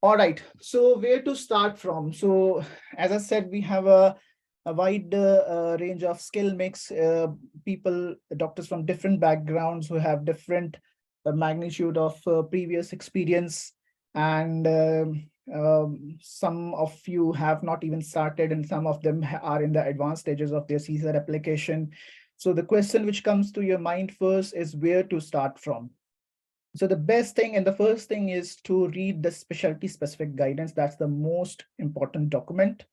All right, so where to start from? So as I said, we have a wide range of skill mix, people, doctors from different backgrounds who have different magnitude of previous experience. And some of you have not even started, and some of them are in the advanced stages of their CESR application. So the question which comes to your mind first is where to start from. So the best thing and the first thing is to read the specialty specific guidance. That's the most important document.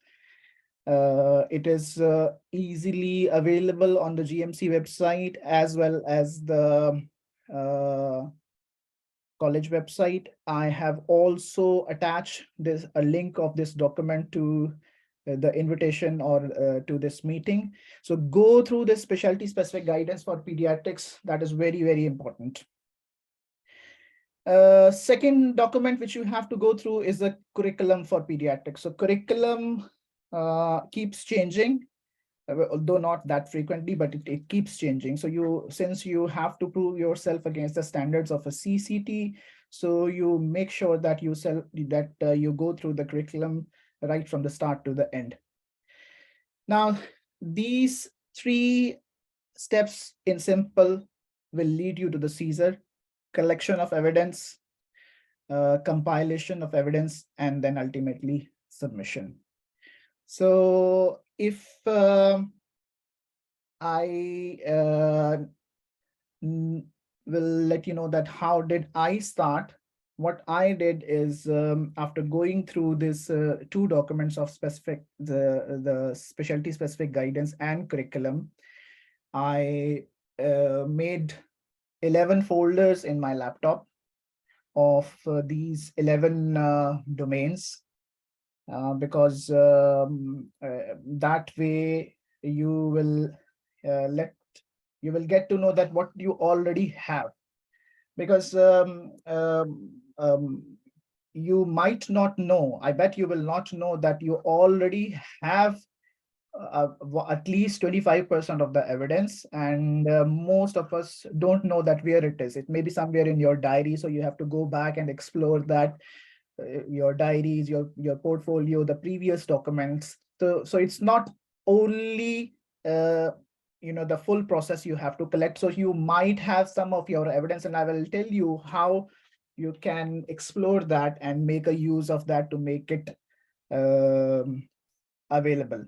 It is easily available on the GMC website as well as the uh, college website. I have also attached this a link of this document to the invitation or to this meeting. So go through the specialty specific guidance for pediatrics. That is very, very important. Second document which you have to go through is the curriculum for pediatrics. So curriculum keeps changing, although not that frequently, but it keeps changing. So since you have to prove yourself against the standards of a CCT, so you make sure that you go through the curriculum right from the start to the end. Now, these three steps in simple will lead you to the CESR: collection of evidence, compilation of evidence, and then ultimately submission. So if I will let you know that how did I start. What I did is after going through this two documents of the specialty specific guidance and curriculum, I made 11 folders in my laptop of these 11 domains, because that way you will get to know that what you already have, because you might not know, I bet you will not know that you already have at least 25% of the evidence, and most of us don't know that where it is. It may be somewhere in your diary, so you have to go back and explore that, your diaries, your portfolio, the previous documents. So it's not only the full process you have to collect. So you might have some of your evidence, and I will tell you how you can explore that and make a use of that to make it available.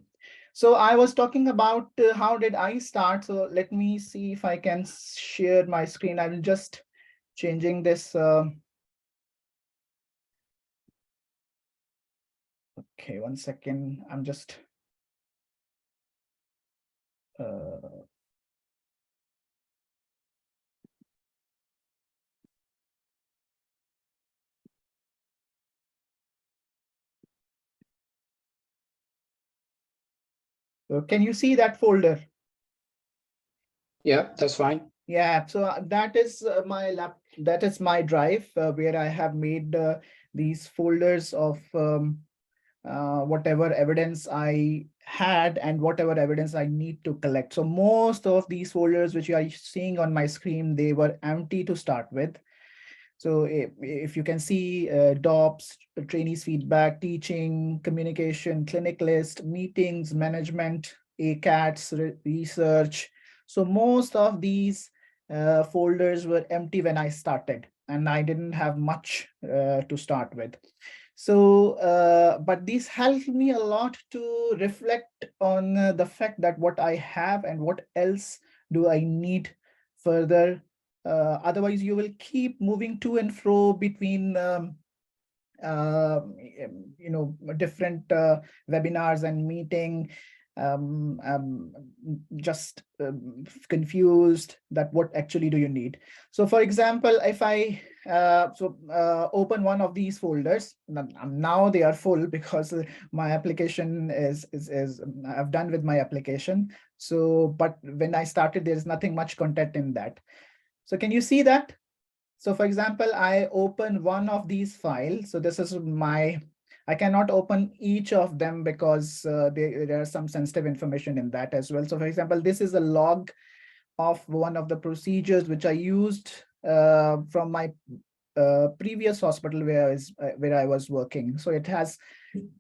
So I was talking about how did I start. So let me see if I can share my screen. I'm just changing this. Okay, 1 second. I'm just can you see that folder? Yeah, that's fine. Yeah, so that is that is my drive where I have made these folders of whatever evidence I had and whatever evidence I need to collect. So most of these folders which you are seeing on my screen, they were empty to start with. So if you can see DOPS, trainees feedback, teaching, communication, clinic list, meetings, management, ACATS, research. So most of these folders were empty when I started, and I didn't have much to start with. So, but this helped me a lot to reflect on the fact that what I have and what else do I need further. Otherwise, you will keep moving to and fro between different webinars and meeting, just confused that what actually do you need. So for example, if I open one of these folders, now they are full because my application is I've done with my application. So but when I started, there's nothing much content in that. So can you see that? So for example, I open one of these files. So this is I cannot open each of them because there are some sensitive information in that as well. So for example, this is a log of one of the procedures which I used from my previous hospital where I was working. So it has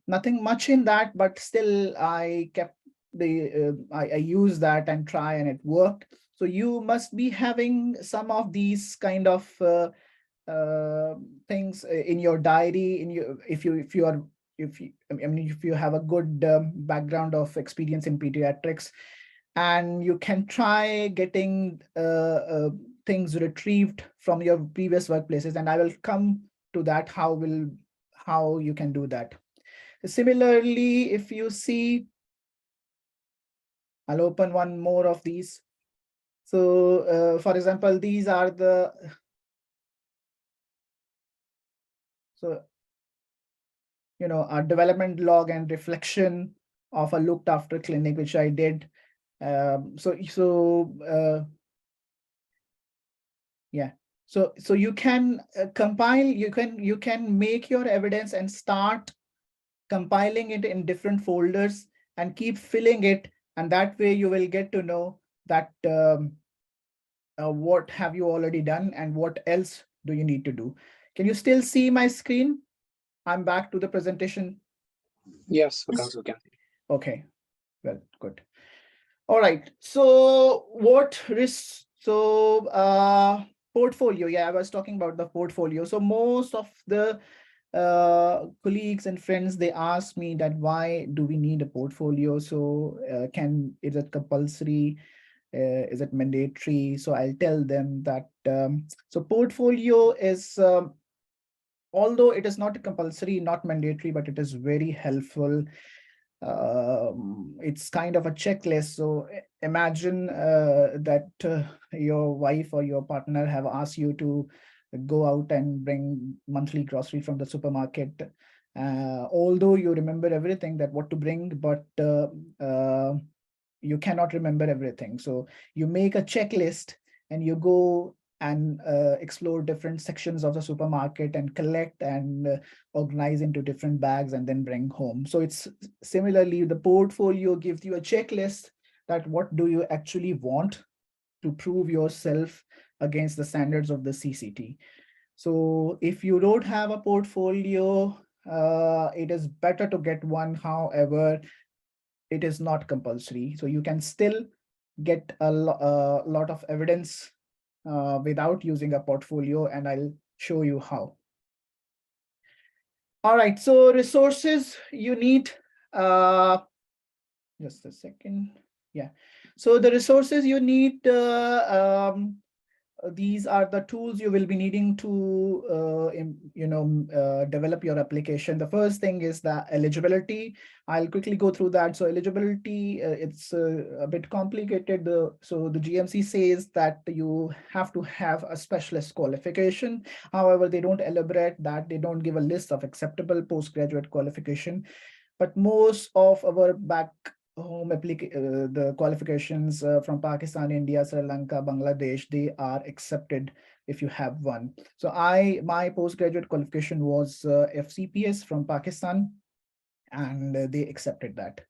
nothing much in that, but still I kept I use that and try, and it worked. So you must be having some of these kind of uh, things in your diary, in your, if you are, if you, I mean, if you have a good background of experience in pediatrics, and you can try getting things retrieved from your previous workplaces, and I will come to that, how you can do that. Similarly, if you see, I'll open one more of these. So for example, these are the, so a development log and reflection of a looked after clinic which I did. Yeah, so you can compile, you can make your evidence and start compiling it in different folders and keep filling it, and that way you will get to know that what have you already done and what else do you need to do. Can you still see my screen? I'm back to the presentation. Yes, we can. Okay, well, good. All right. So portfolio. Yeah, I was talking about the portfolio. So most of the colleagues and friends, they ask me that why do we need a portfolio? So is it compulsory? Is it mandatory? So I'll tell them that so portfolio is although it is not compulsory, not mandatory, but it is very helpful. It's kind of a checklist. So imagine that your wife or your partner have asked you to go out and bring monthly grocery from the supermarket. Although you remember everything that what to bring, but you cannot remember everything. So you make a checklist and you go and explore different sections of the supermarket and collect and organize into different bags and then bring home. So it's similarly, the portfolio gives you a checklist that what do you actually want to prove yourself against the standards of the CCT. So if you don't have a portfolio, it is better to get one. However, it is not compulsory. So you can still get a lot of evidence without using a portfolio, and I'll show you how. All right, so resources you need, just a second. Yeah, so the resources you need, these are the tools you will be needing to develop your application. The first thing is the eligibility. I'll quickly go through that. So eligibility, it's a bit complicated. So the GMC says that you have to have a specialist qualification. However, they don't elaborate that. They don't give a list of acceptable postgraduate qualification, but most of our back home the qualifications from Pakistan, India, Sri Lanka, Bangladesh, they are accepted if you have one. So my postgraduate qualification was FCPS from Pakistan, and they accepted that.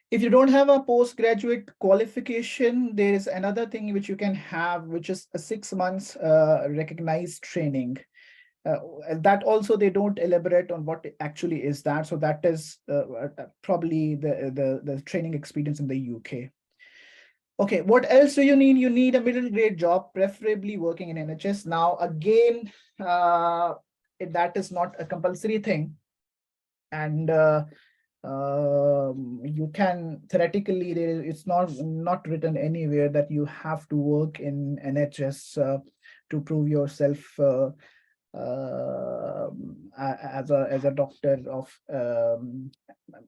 If you don't have a postgraduate qualification, there is another thing which you can have, which is a 6 months recognized training. uh, that also they don't elaborate on what actually is that. So that is probably the training experience in the UK. Okay, what else do you need? You need a middle grade job, preferably working in NHS. Now, again, that is not a compulsory thing. And you can theoretically, it's not written anywhere that you have to work in NHS to prove yourself as a doctor of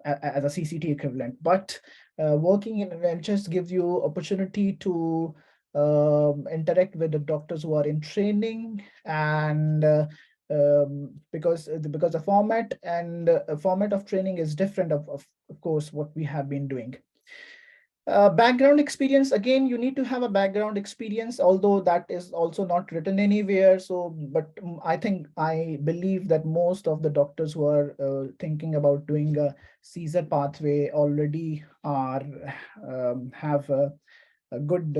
as a CCT equivalent. But working in NHS gives you opportunity to interact with the doctors who are in training, and because the format of training is different of course what we have been doing. Background experience, again, you need to have a background experience, although that is also not written anywhere. So, but I believe that most of the doctors who are thinking about doing a CESR pathway already have a good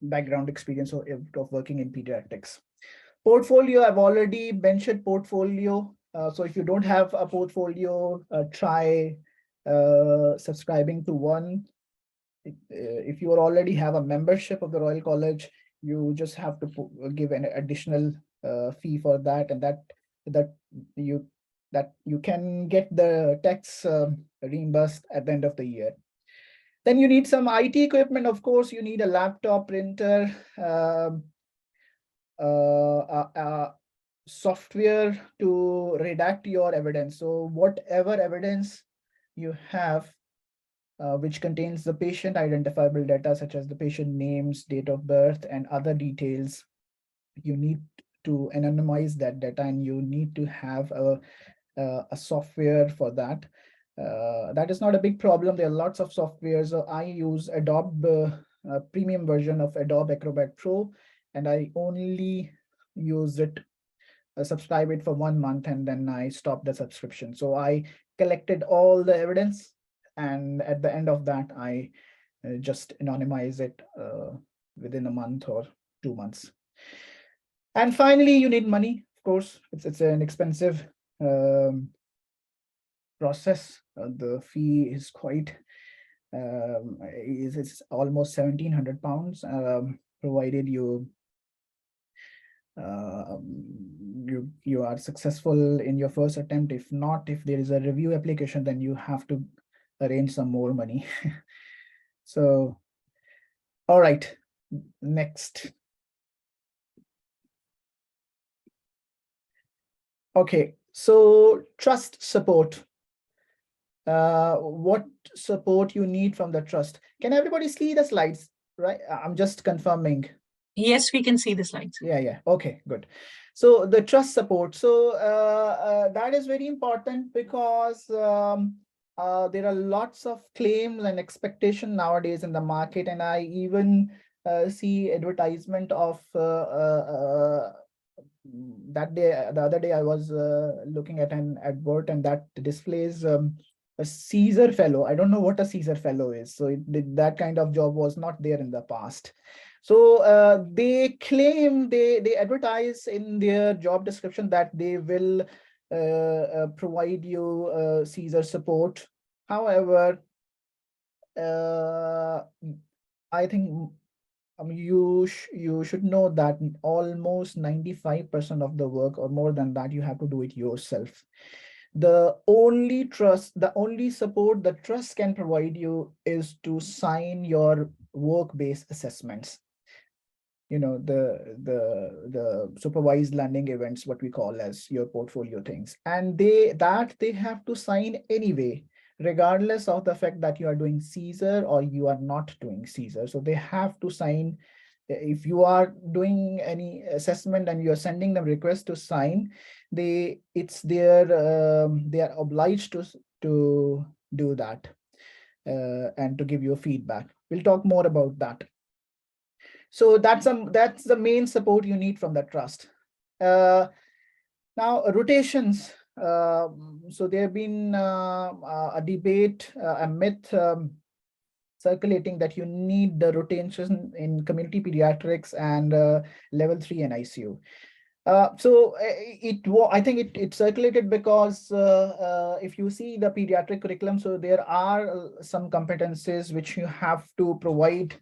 background experience of working in pediatrics. Portfolio, I've already mentioned portfolio. So if you don't have a portfolio, try subscribing to one. If you already have a membership of the Royal College, you just have to give an additional fee for that, and that you that you can get the tax reimbursed at the end of the year. Then you need some IT equipment. Of course, you need a laptop, printer, software to redact your evidence. So whatever evidence you have, which contains the patient identifiable data such as the patient names, date of birth, and other details, you need to anonymize that data, and you need to have a software for that. That is not a big problem. There are lots of softwares. So I use Adobe premium version of Adobe Acrobat Pro, and I only use it, subscribe it for 1 month, and then I stopped the subscription. So I collected all the evidence, and at the end of that, I just anonymize it within a month or 2 months. And finally, you need money. Of course, it's an expensive process. The fee is quite it's almost £1,700, provided you are successful in your first attempt. If not, if there is a review application, then you have to arrange some more money. So, all right, next. Okay, so trust support. What support you need from the trust? Can everybody see the slides? Right, I'm just confirming. Yes, we can see the slides. Yeah. Okay, good. So the trust support. So that is very important because there are lots of claims and expectation nowadays in the market, and I even see advertisement of the other day I was looking at an advert, and that displays a CESR fellow. I don't know what a CESR fellow is. So that kind of job was not there in the past. So they claim, they advertise in their job description that they will provide you CESR support. However, I think you should know that almost 95% of the work, or more than that, you have to do it yourself. The only support the trust can provide you is to sign your work-based assessments. The supervised learning events, what we call as your portfolio things, and they have to sign anyway, regardless of the fact that you are doing CESR or you are not doing CESR. So they have to sign. If you are doing any assessment and you are sending them request to sign, they are obliged to do that and to give you feedback. We'll talk more about that. So that's the main support you need from the trust. Now rotations. So there have been a debate, a myth circulating that you need the rotation in community pediatrics and level 3 and ICU. I think it circulated because if you see the pediatric curriculum, so there are some competencies which you have to provide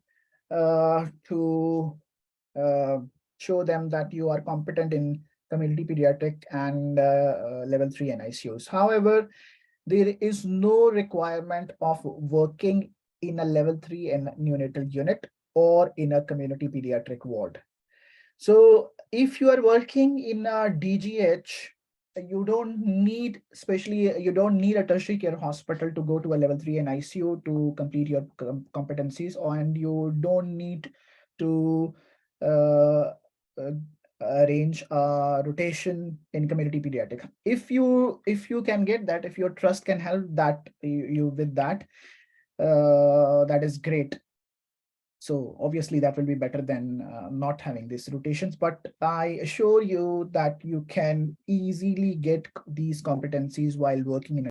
to show them that you are competent in community pediatric and level 3 and ICUs. However, there is no requirement of working in a level 3 and neonatal unit or in a community pediatric ward. So if you are working in a DGH, you don't need a tertiary care hospital to go to a level 3 and ICU to complete your competencies, and you don't need to arrange a rotation in community pediatric. If you can get that, if your trust can help that you with that, that is great. So obviously that will be better than not having these rotations, but I assure you that you can easily get these competencies while working in a